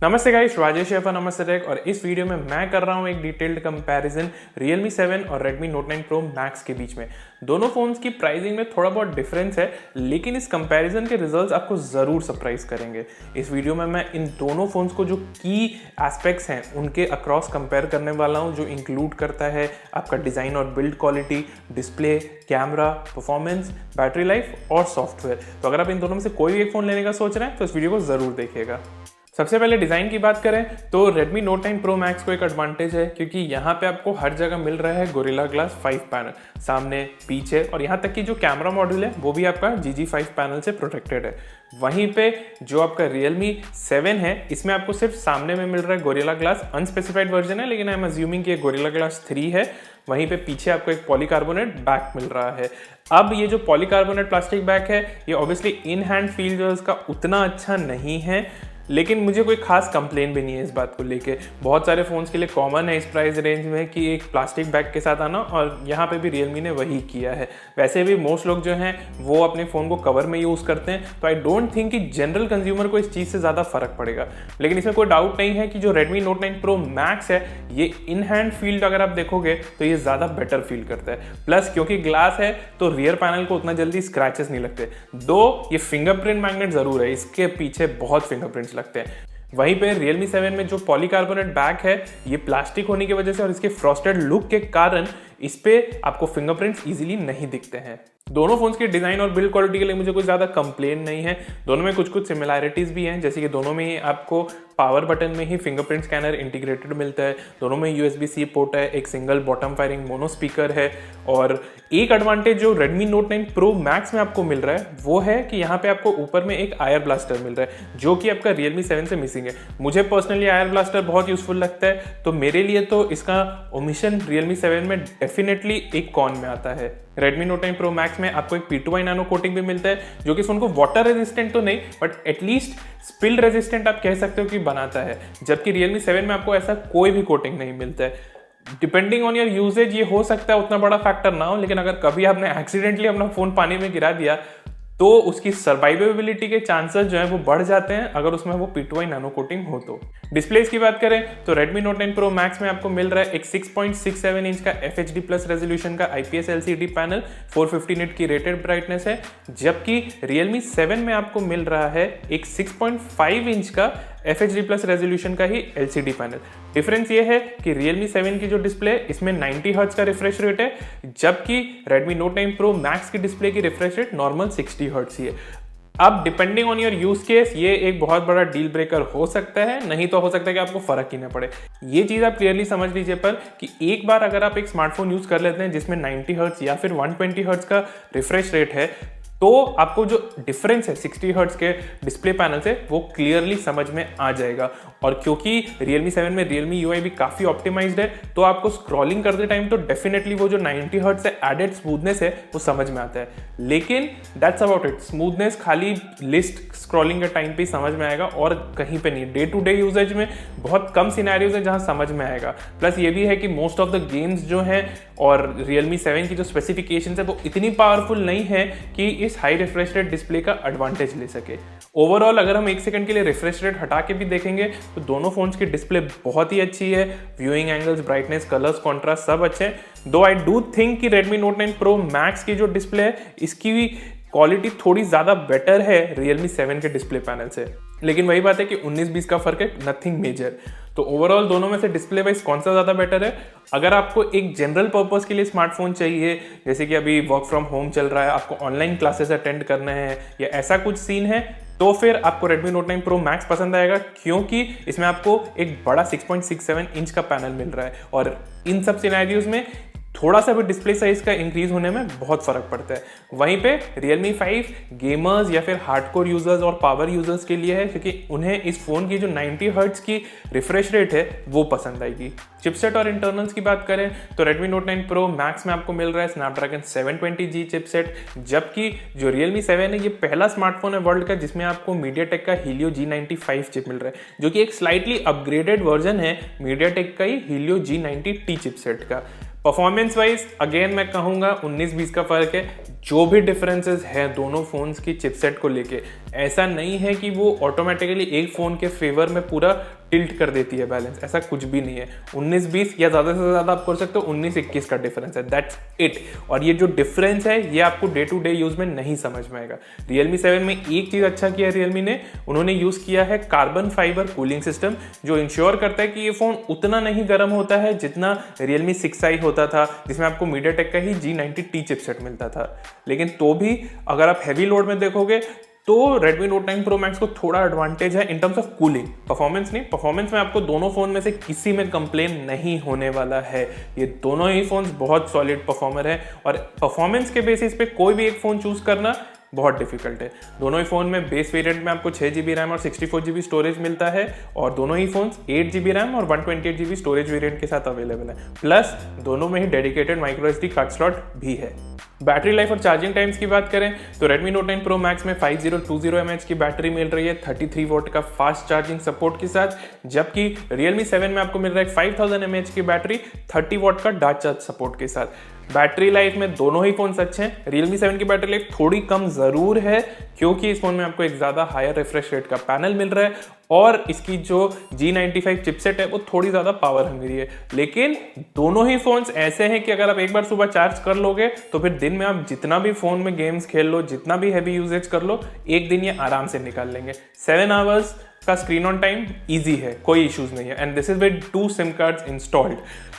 नमस्ते गाइस, राजेश है नमस्ते टेक। और इस वीडियो में मैं कर रहा हूं एक डिटेल्ड कंपैरिजन Realme 7 और Redmi Note 9 Pro Max के बीच में। दोनों फोन्स की प्राइसिंग में थोड़ा बहुत डिफरेंस है, लेकिन इस कंपैरिजन के रिजल्ट्स आपको ज़रूर सरप्राइज करेंगे। इस वीडियो में मैं इन दोनों फोन्स को जो की एस्पेक्ट्स हैं उनके अक्रॉस कंपेयर करने वाला हूं, जो इंक्लूड करता है आपका डिज़ाइन और build quality, display, camera, performance, battery life और सॉफ्टवेयर। तो अगर आप इन दोनों में से कोई भी एक फ़ोन लेने का सोच रहे हैं तो इस वीडियो को ज़रूर देखिएगा। सबसे पहले डिज़ाइन की बात करें तो Redmi Note 9 Pro Max को एक एडवांटेज है, क्योंकि यहाँ पे आपको हर जगह मिल रहा है Gorilla Glass 5 पैनल, सामने, पीछे और यहाँ तक कि जो कैमरा मॉड्यूल है वो भी आपका GG5 पैनल से प्रोटेक्टेड है। वहीं पे जो आपका Realme 7 है इसमें आपको सिर्फ सामने में मिल रहा है Gorilla Glass, अनस्पेसिफाइड वर्जन है लेकिन आई एम अज्यूमिंग कि ये Gorilla Glass 3 है। वहीं पे पीछे आपको एक पॉलीकार्बोनेट बैक मिल रहा है। अब ये जो पॉलीकार्बोनेट प्लास्टिक बैक है ये ऑब्वियसली इन हैंड फील जो है उसका उतना अच्छा नहीं है, लेकिन मुझे कोई खास कंप्लेन भी नहीं है इस बात को लेके। बहुत सारे फ़ोन्स के लिए कॉमन है इस प्राइस रेंज में कि एक प्लास्टिक बैग के साथ आना, और यहाँ पे भी Realme ने वही किया है। वैसे भी मोस्ट लोग जो हैं वो अपने फ़ोन को कवर में यूज़ करते हैं, तो आई डोंट थिंक कि जनरल कंज्यूमर को इस चीज़ से ज़्यादा फ़र्क पड़ेगा। लेकिन इसमें कोई डाउट नहीं है कि जो Redmi Note 9 Pro Max है ये इन हैंड फील्ड अगर आप देखोगे तो ये ज़्यादा बेटर फील करता है। प्लस क्योंकि ग्लास है तो रियर पैनल को उतना जल्दी स्क्रैचेस नहीं लगते। दो ये फिंगरप्रिंट मैग्नेट ज़रूर है, इसके पीछे बहुत फिंगरप्रिंट्स लगते हैं। वहीं पे Realme 7 में जो पॉलीकार्बोनेट बैक है ये प्लास्टिक होने की वजह से और इसके फ्रॉस्टेड लुक के कारण इस पे आपको फिंगरप्रिंट्स इजीली नहीं दिखते हैं। दोनों फोन्स के डिज़ाइन और बिल्ड क्वालिटी के लिए मुझे कोई ज़्यादा कंप्लेन नहीं है। दोनों में कुछ सिमिलैरिटीज़ भी हैं, जैसे कि दोनों में ही आपको पावर बटन में ही फिंगरप्रिंट स्कैनर इंटीग्रेटेड मिलता है। दोनों में USB-C पोर्ट है, एक single bottom firing mono speaker है। और एक एडवांटेज जो Redmi Note 9 Pro Max में आपको मिल रहा है वो है कि यहाँ पे आपको ऊपर में एक आयर ब्लास्टर मिल रहा है, जो कि आपका Realme 7 से मिसिंग है। मुझे पर्सनली आयर ब्लास्टर बहुत यूजफुल लगता है, तो मेरे लिए तो इसका ओमिशन Realme 7 में डेफिनेटली एक कॉन में आता है। Redmi Note 9 Pro Max में आपको एक P2i नैनो कोटिंग भी मिलता है, जो कि फोन को वाटर रेजिस्टेंट तो नहीं बट एटलीस्ट स्पिल रेजिस्टेंट आप कह सकते हो कि बनाता है, जबकि Realme 7 में आपको ऐसा कोई भी कोटिंग नहीं मिलता है। डिपेंडिंग ऑन योर यूजेज ये हो सकता है उतना बड़ा फैक्टर ना हो, लेकिन अगर कभी आपने एक्सीडेंटली अपना फोन पानी में गिरा दिया तो उसकी सर्वाइवेबिलिटी के चांसेस जो है वो बढ़ जाते हैं अगर उसमें वो P2i नैनो कोटिंग हो तो। डिस्प्लेस की बात करें तो Redmi Note 9 Pro Max में आपको मिल रहा है एक 6.67 इंच का FHD प्लस रेजोल्यूशन का IPS LCD पैनल, 450 निट की रेटेड ब्राइटनेस है, जबकि Realme 7 में आपको मिल रहा है एक 6.5 इंच का FHD प्लस रेजोल्यूशन का ही LCD पैनल। डिफरेंस ये है कि Realme 7 की जो डिस्प्ले इसमें 90 हर्ट्ज का रिफ्रेश रेट है, जबकि Redmi Note 9 Pro Max की डिस्प्ले की रिफ्रेश रेट नॉर्मल 60 हर्ट्ज ही है। अब depending on your use case ये एक बहुत बड़ा डील ब्रेकर हो सकता है, नहीं तो हो सकता है कि आपको फर्क ही ना पड़े। ये चीज आप क्लियरली समझ लीजिए पर कि एक बार अगर आप एक स्मार्टफोन यूज कर लेते हैं जिसमें 90 हर्ट्ज या फिर 120 हर्ट्ज का रिफ्रेश रेट है, तो आपको जो डिफरेंस है 60 हर्ट्ज के डिस्प्ले पैनल से वो क्लियरली समझ में आ जाएगा। और क्योंकि Realme 7 में Realme UI भी काफ़ी ऑप्टिमाइज्ड है, तो आपको स्क्रॉलिंग करते टाइम तो डेफिनेटली वो जो 90 हर्ट्ज से एडेड स्मूथनेस है वो समझ में आता है। लेकिन दैट्स अबाउट इट। स्मूथनेस खाली लिस्ट स्क्रॉलिंग के टाइम पे ही समझ में आएगा और कहीं पे नहीं। डे टू डे यूजेज में बहुत कम सिनेरियोज है जहाँ समझ में आएगा। प्लस ये भी है कि मोस्ट ऑफ द गेम्स जो हैं और Realme 7 की जो स्पेसिफिकेशन है वो इतनी पावरफुल नहीं है कि इस हाई रिफ्रेश रेट डिस्प्ले का एडवांटेज ले सके। ओवरऑल अगर हम एक सेकंड के लिए रिफ्रेश रेट हटा के भी देखेंगे तो दोनों फोन्स की डिस्प्ले बहुत ही अच्छी है। Viewing angles, brightness, colours, contrast सब अच्छे हैं। दो आई डू थिंक कि Redmi Note 9 Pro Max की जो डिस्प्ले है इसकी भी क्वालिटी थोड़ी ज़्यादा बेटर है Realme 7 के डिस्प्ले पैनल से, लेकिन वही बात है कि 19-20 का फर्क है, नथिंग मेजर। तो ओवरऑल दोनों में से डिस्प्ले वाइज कौन सा ज़्यादा बेटर है? अगर आपको एक जनरल पर्पस के लिए स्मार्टफोन चाहिए, जैसे कि अभी वर्क फ्रॉम होम चल रहा है, आपको ऑनलाइन क्लासेस अटेंड करना है या ऐसा कुछ सीन है, तो फिर आपको Redmi Note 9 Pro Max पसंद आएगा, क्योंकि इसमें आपको एक बड़ा 6.67 इंच का पैनल मिल रहा है और इन सब सिनेरियोज में थोड़ा सा भी डिस्प्ले साइज का इंक्रीज होने में बहुत फर्क पड़ता है। वहीं पे Realme 5 गेमर्स या फिर हार्डकोर यूजर्स और पावर यूजर्स के लिए है, क्योंकि उन्हें इस फोन की जो 90 हर्ट्ज की रिफ्रेश रेट है वो पसंद आएगी। चिपसेट और इंटरनल्स की बात करें तो Redmi Note 9 Pro Max में आपको मिल रहा है Snapdragon 720G चिपसेट, जबकि जो Realme 7 है ये पहला स्मार्टफोन है वर्ल्ड का जिसमें आपको MediaTek का Helio G95 चिप मिल रहा है, जो कि एक स्लाइटली अपग्रेडेड वर्जन है MediaTek का ही Helio G90T चिपसेट का। परफॉर्मेंस वाइज अगेन मैं कहूँगा 19-20 का फ़र्क है। जो भी डिफरेंसेस हैं दोनों फ़ोन्स की चिपसेट को लेके, ऐसा नहीं है कि वो ऑटोमेटिकली एक फ़ोन के फेवर में पूरा टिल्ट कर देती है बैलेंस, ऐसा कुछ भी नहीं है। 19-20 या ज़्यादा से ज़्यादा आप कर सकते हो 19-21 का डिफरेंस है, दैट्स इट। और ये जो डिफरेंस है ये आपको डे टू डे यूज़ में नहीं समझ में आएगा। Realme 7 में एक चीज़ अच्छा किया है Realme ने, उन्होंने यूज़ किया है कार्बन फाइबर कूलिंग सिस्टम, जो इंश्योर करता है कि ये फ़ोन उतना नहीं गर्म होता है जितना Realme 6i होता था, जिसमें आपको MediaTek का ही G90T चिपसेट मिलता था। लेकिन तो भी अगर आप हैवी लोड में देखोगे तो Redmi Note 9 Pro Max को थोड़ा एडवांटेज है in terms of cooling. Performance नहीं, परफॉर्मेंस में आपको दोनों फोन में से किसी में कंप्लेन नहीं होने वाला है। ये दोनों ही फोन्स बहुत सॉलिड परफॉर्मर है और परफॉर्मेंस के बेसिस पे कोई भी एक फोन चूज करना बहुत डिफिकल्ट है। दोनों ही फ़ोन में बेस वेरिएंट में आपको 6GB रैम और 64GB स्टोरेज मिलता है और दोनों ही फ़ोन्स 8GB रैम और 128GB स्टोरेज वेरिएंट के साथ अवेलेबल है। प्लस दोनों में ही dedicated micro SD card slot भी है। बैटरी लाइफ और चार्जिंग टाइम्स की बात करें तो Redmi Note 9 Pro Max में 5020 mAh की बैटरी मिल रही है 33 वोल्ट का फास्ट चार्जिंग सपोर्ट के साथ, जबकि Realme 7 में आपको मिल रहा है 5000 mAh की बैटरी 30 वोल्ट का डार्क चार्ज सपोर्ट के साथ। बैटरी लाइफ में दोनों ही फोन्स अच्छे हैं। Realme 7 की बैटरी लाइफ थोड़ी कम जरूर है क्योंकि इस फोन में आपको एक ज़्यादा हायर रिफ्रेश रेट का पैनल मिल रहा है और इसकी जो G95 चिपसेट है वो थोड़ी ज़्यादा पावर हंग्री है। लेकिन दोनों ही फोन्स ऐसे हैं कि अगर आप एक बार सुबह चार्ज कर लोगे तो फिर दिन में आप जितना भी फ़ोन में गेम्स खेल लो, जितना भी हैवी यूजेज कर लो, एक दिन ये आराम से निकाल लेंगे। 7 आवर्स का स्क्रीन ऑन टाइम ईजी है, कोई इश्यूज नहीं है and this is with 2 SIM cards installed.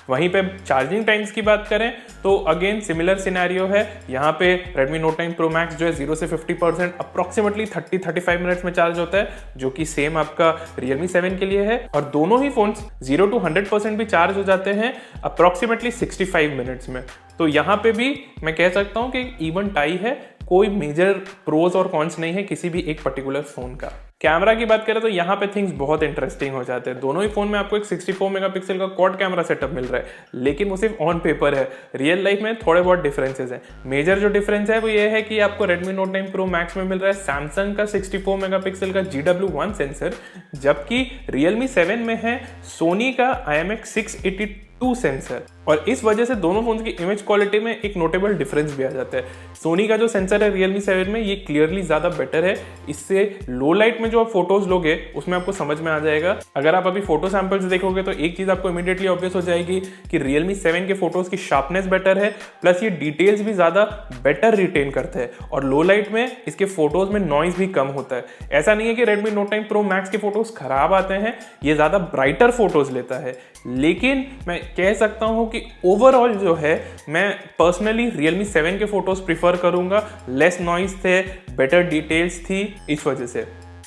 वहीं पे चार्जिंग टाइम्स की बात करें तो अगेन सिमिलर सिनेरियो है। यहाँ पे Redmi Note 9 Pro Max जो है 0 से 50% अप्रोक्सीमेटली 30-35 मिनट्स में चार्ज होता है, जो कि सेम आपका Realme 7 के लिए है। और दोनों ही फोन्स 0 to 100% भी चार्ज हो जाते हैं अप्रोक्सीमेटली 65 मिनट्स में। तो यहाँ पे भी मैं कह सकता हूँ कि इवन टाई है, कोई मेजर प्रोज और कॉन्स नहीं है किसी भी एक पर्टिकुलर फोन का। कैमरा की बात करें तो यहाँ पे थिंग्स बहुत इंटरेस्टिंग हो जाते हैं। दोनों ही फोन में आपको एक 64 मेगापिक्सल का क्वाड कैमरा सेटअप मिल रहा है, लेकिन वो सिर्फ ऑन पेपर है। रियल लाइफ में थोड़े बहुत डिफरेंसेस हैं। मेजर जो डिफरेंस है वो ये है कि आपको Redmi Note 9 Pro Max में मिल रहा है सैमसंग का 64 मेगापिक्सल का GW1 सेंसर, जबकि Realme 7 में है सोनी का IMX682 सेंसर। और इस वजह से दोनों फोन की इमेज क्वालिटी में एक नोटेबल डिफरेंस भी आ जाता है। सोनी का जो सेंसर है Realme 7 में ये क्लियरली ज़्यादा बेटर है। इससे लो लाइट में जो आप फोटोज लोगे उसमें आपको समझ में आ जाएगा। अगर आप अभी फोटो सैंपल्स देखोगे तो एक चीज़ आपको इमीडिएटली ऑब्वियस हो जाएगी कि Realme 7 के फोटोज की शार्पनेस बेटर है, प्लस ये डिटेल्स भी ज़्यादा बेटर रिटेन करते हैं और लो लाइट में इसके फोटोज में नॉइज भी कम होता है। ऐसा नहीं है कि Redmi Note 9 Pro Max के फोटोज खराब आते हैं, ये ज़्यादा ब्राइटर फोटोज लेता है। लेकिन मैं कह सकता हूँ कि ओवरऑल जो है मैं पर्सनली Realme 7 के फोटोज प्रीफर करूंगा। लेस नॉइज थे, बेटर डिटेल्स थी, इस वजह से।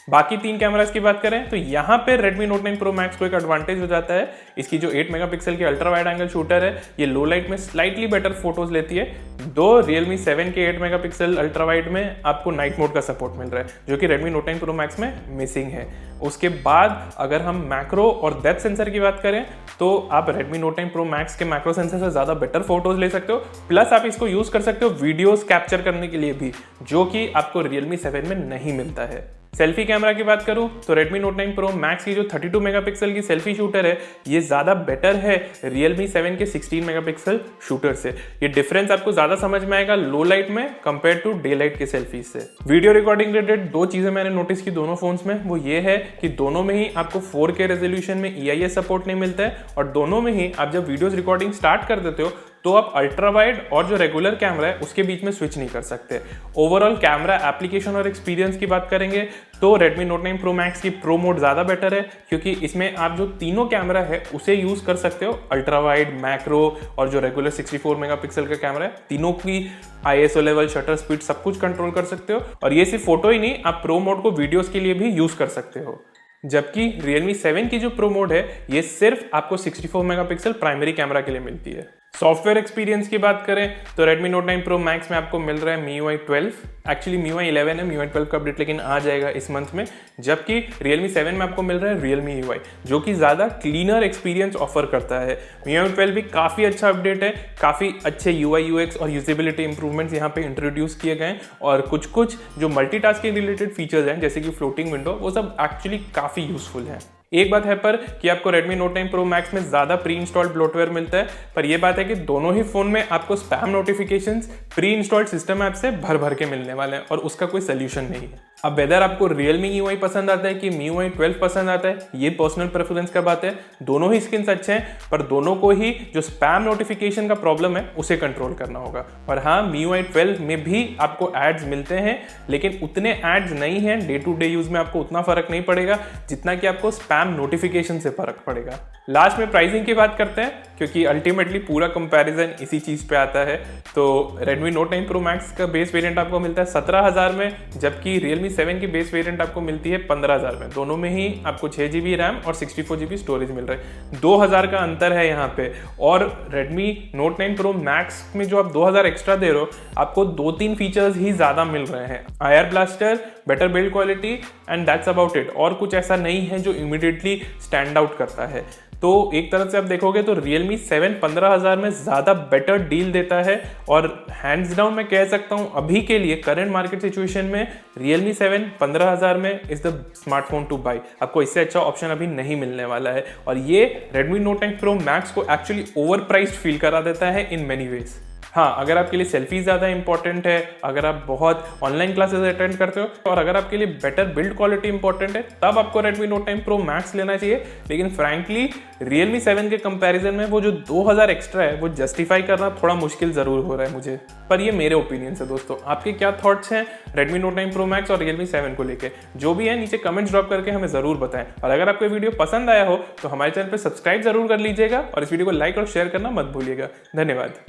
बाकी 3 कैमरास की बात करें तो यहाँ पे Redmi Note 9 Pro Max को एक एडवांटेज हो जाता है। इसकी जो 8 मेगापिक्सल की अल्ट्रा वाइड एंगल शूटर है ये लो लाइट में स्लाइटली बेटर फोटोज लेती है। दो Realme 7 के 8 मेगापिक्सल अल्ट्रा वाइड में आपको नाइट मोड का सपोर्ट मिल रहा है, जो कि Redmi Note 9 Pro Max में मिसिंग है। उसके बाद अगर हम मैक्रो और डेप्थ सेंसर की बात करें तो आप Redmi Note 9 Pro Max के मैक्रो सेंसर से ज़्यादा बेटर फोटोज ले सकते हो, प्लस आप इसको यूज़ कर सकते हो वीडियोस कैप्चर करने के लिए भी, जो कि आपको Realme 7 में नहीं मिलता है। सेल्फी कैमरा की बात करूं तो Redmi Note 9 Pro Max की जो 32 मेगापिक्सल की सेल्फी शूटर है ये ज़्यादा बेटर है Realme 7 के 16 मेगापिक्सल शूटर से। ये डिफरेंस आपको ज़्यादा समझ में आएगा लो लाइट में कंपेयर टू डे लाइट के सेल्फी से। वीडियो रिकॉर्डिंग रिलेटेड 2 चीज़ें मैंने नोटिस की दोनों फोन्स में, वो ये है कि दोनों में ही आपको 4K रेजोल्यूशन में EIS सपोर्ट नहीं मिलता है और दोनों में ही आप जब वीडियोज रिकॉर्डिंग स्टार्ट कर देते हो तो आप अल्ट्रा वाइड और जो रेगुलर कैमरा है उसके बीच में स्विच नहीं कर सकते। ओवरऑल कैमरा एप्लीकेशन और एक्सपीरियंस की बात करेंगे तो Redmi Note 9 Pro Max की प्रो मोड ज़्यादा बेटर है, क्योंकि इसमें आप जो तीनों कैमरा है उसे यूज़ कर सकते हो। अल्ट्रा वाइड, मैक्रो और जो रेगुलर 64 मेगापिक्सल का कैमरा है, तीनों की ISO लेवल, शटर स्पीड सब कुछ कंट्रोल कर सकते हो। और ये सिर्फ फोटो ही नहीं, आप प्रो मोड को वीडियोज़ के लिए भी यूज़ कर सकते हो। जबकि Realme 7 की जो प्रो मोड है ये सिर्फ आपको 64 मेगापिक्सल प्राइमरी कैमरा के लिए मिलती है। सॉफ्टवेयर एक्सपीरियंस की बात करें तो Redmi Note 9 Pro Max में आपको मिल रहा है MIUI 12, एक्चुअली MIUI 11 है, MIUI 12 का अपडेट लेकिन आ जाएगा इस मंथ में। जबकि Realme 7 में आपको मिल रहा है Realme UI, जो कि ज़्यादा क्लीनर एक्सपीरियंस ऑफर करता है। MIUI 12 भी काफ़ी अच्छा अपडेट है, काफ़ी अच्छे UI UX और यूजेबिलिटी इंप्रूवमेंट्स यहाँ पे इंट्रोड्यूस किए गए और कुछ जो मल्टीटास्किंग रिलेटेड फीचर्स हैं जैसे कि फ्लोटिंग विंडो, वो सब एक्चुअली काफ़ी यूजफुल हैं। एक बात है पर कि आपको Redmi Note 9 Pro Max में ज़्यादा प्री इंस्टॉल्ड ब्लोटवेयर मिलता है, पर यह बात है कि दोनों ही फ़ोन में आपको spam notifications pre installed system app से भर भर के मिलने वाले हैं और उसका कोई सोल्यूशन नहीं है। अब वेदर आपको Realme MIUI पसंद आता है कि MIUI 12 पसंद आता है, ये पर्सनल प्रेफरेंस का बात है। दोनों ही स्किन्स अच्छे हैं, पर दोनों को ही जो स्पैम नोटिफिकेशन का प्रॉब्लम है उसे कंट्रोल करना होगा। और हाँ, MIUI 12 में भी आपको एड्स मिलते हैं, लेकिन उतने एड्स नहीं हैं, डे टू डे यूज में आपको उतना फर्क नहीं पड़ेगा जितना कि आपको स्पैम नोटिफिकेशन से फर्क पड़ेगा। लास्ट में प्राइसिंग की बात करते हैं, क्योंकि अल्टीमेटली पूरा कंपैरिजन इसी चीज़ पे आता है। तो Redmi Note 9 Pro Max का बेस वेरिएंट आपको मिलता है 17,000 में, जबकि Realme 7 की बेस वेरिएंट आपको मिलती है 15,000 में। दोनों में ही आपको 6GB रैम और 64GB स्टोरेज मिल रहा है। 2,000 का अंतर है यहाँ पे। और Redmi Note 9 Pro Max में जो आप 2,000 एक्स्ट्रा दे रहे हो, आपको 2-3 फीचर्स ही ज़्यादा मिल रहे हैं। IR blaster, better build quality and that's about it. और कुछ ऐसा नहीं है जो इमीडिएटली स्टैंड आउट करता है। तो एक तरह से आप देखोगे तो Realme 7 15,000 में ज़्यादा बेटर डील देता है। और हैंड्स डाउन मैं कह सकता हूँ अभी के लिए करंट मार्केट सिचुएशन में Realme 7 15,000 में is the smartphone two by. आपको इससे अच्छा ऑप्शन अभी नहीं मिलने वाला है। और ये Redmi Note 9 Pro Max को एक्चुअली ओवर प्राइस्ड फील करा देता है इन मेनी वेज। हाँ, अगर आपके लिए सेल्फी ज़्यादा इंपॉर्टेंट है, अगर आप बहुत ऑनलाइन क्लासेस अटेंड करते हो और अगर आपके लिए बेटर बिल्ड क्वालिटी इंपॉर्टेंट है, तब आपको Redmi Note 9 Pro Max लेना चाहिए। लेकिन फ्रैंकली Realme 7 के कंपैरिजन में वो जो 2,000 एक्स्ट्रा है वो जस्टिफाई करना थोड़ा मुश्किल ज़रूर हो रहा है मुझे। पर ये मेरे ओपिनियन है दोस्तों। आपके क्या थॉट्स हैं Redmi Note 9 Pro Max और Realme 7 को लेके? जो भी है नीचे कमेंट्स ड्रॉप करके हमें ज़रूर बताएं। और अगर आपको वीडियो पसंद आया हो तो हमारे चैनल पर सब्सक्राइब जरूर कर लीजिएगा और इस वीडियो को लाइक और शेयर करना मत भूलिएगा। धन्यवाद।